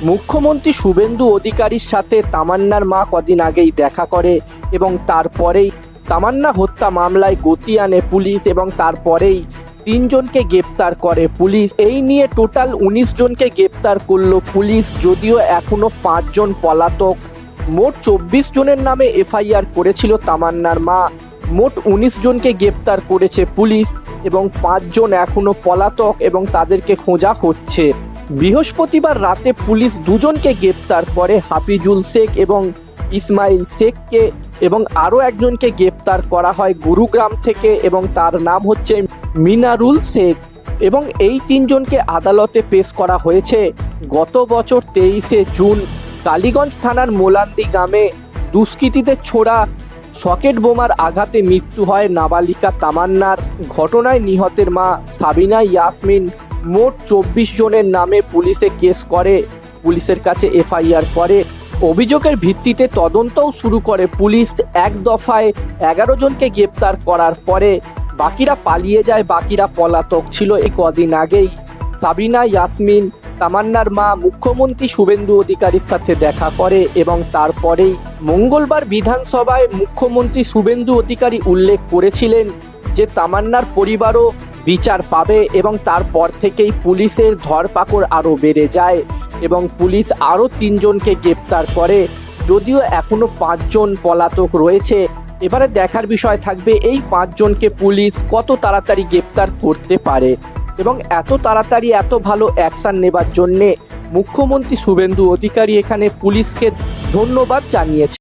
মুখ্যমন্ত্রী শুভেন্দু অধিকারীর সাথে তামান্নার মা কদিন আগেই দেখা করে এবং তারপরেই তামান্না হত্যা মামলায় গতি আনে পুলিশ এবং তারপরেই 3 জনকে গ্রেপ্তার করে পুলিশ। এই নিয়ে টোটাল 19 জনকে গ্রেপ্তার করলো পুলিশ, যদিও এখনো 5 জন পলাতক। মোট 24 জনের নামে এফআইআর করেছিল তামান্নার মা। মোট 19 জনকে গ্রেপ্তার করেছে পুলিশ এবং 5 জন এখনো পলাতক এবং তাদেরকে খোঁজা হচ্ছে। বৃহস্পতিবার রাতে পুলিশ 2 জনকে গ্রেপ্তার করে, হাফিজুল শেখ এবং ইসমাইল শেখকে, এবং আরও একজনকে গ্রেপ্তার করা হয় গুরুগ্রাম থেকে এবং তার নাম হচ্ছে মিনারুল শেখ। এবং এই 3 জনকে আদালতে পেশ করা হয়েছে। গত বছর 23শে জুন কালীগঞ্জ থানার মোলান্দি গ্রামে দুষ্কৃতীদের ছোড়া সকেট বোমার আঘাতে মৃত্যু হয় নাবালিকা তামান্নার। ঘটনায় নিহতের মা সাবিনা ইয়াসমিন মোট 24 জনের নামে পুলিশে কেস করে, পুলিশের কাছে এফআইআর করে। অভিযোগের ভিত্তিতে তদন্তও শুরু করে পুলিশ। এক দফায় 11 জনকে গ্রেপ্তার করার পরে বাকিরা পালিয়ে যায়, বাকিরা পলাতক ছিল। এই কদিন আগেই সাবিনা ইয়াসমিন তামান্নার মা মুখ্যমন্ত্রী শুভেন্দু অধিকারীর সাথে দেখা করে এবং তারপরেই মঙ্গলবার বিধানসভায় মুখ্যমন্ত্রী শুভেন্দু অধিকারী উল্লেখ করেছিলেন যে তামান্নার পরিবারও বিচার পাবে এবং তারপর থেকেই পুলিশের ধরপাকড় আরও বেড়ে যায় এবং পুলিশ আরও 3 জনকে গ্রেপ্তার করে, যদিও এখনও 5 জন পলাতক রয়েছে। এবারে দেখার বিষয় থাকবে এই 5 জনকে পুলিশ কত তাড়াতাড়ি গ্রেপ্তার করতে পারে এবং এত তাড়াতাড়ি এত ভালো অ্যাকশান নেবার জন্যে মুখ্যমন্ত্রী শুভেন্দু অধিকারী এখানে পুলিশকে ধন্যবাদ জানিয়েছে।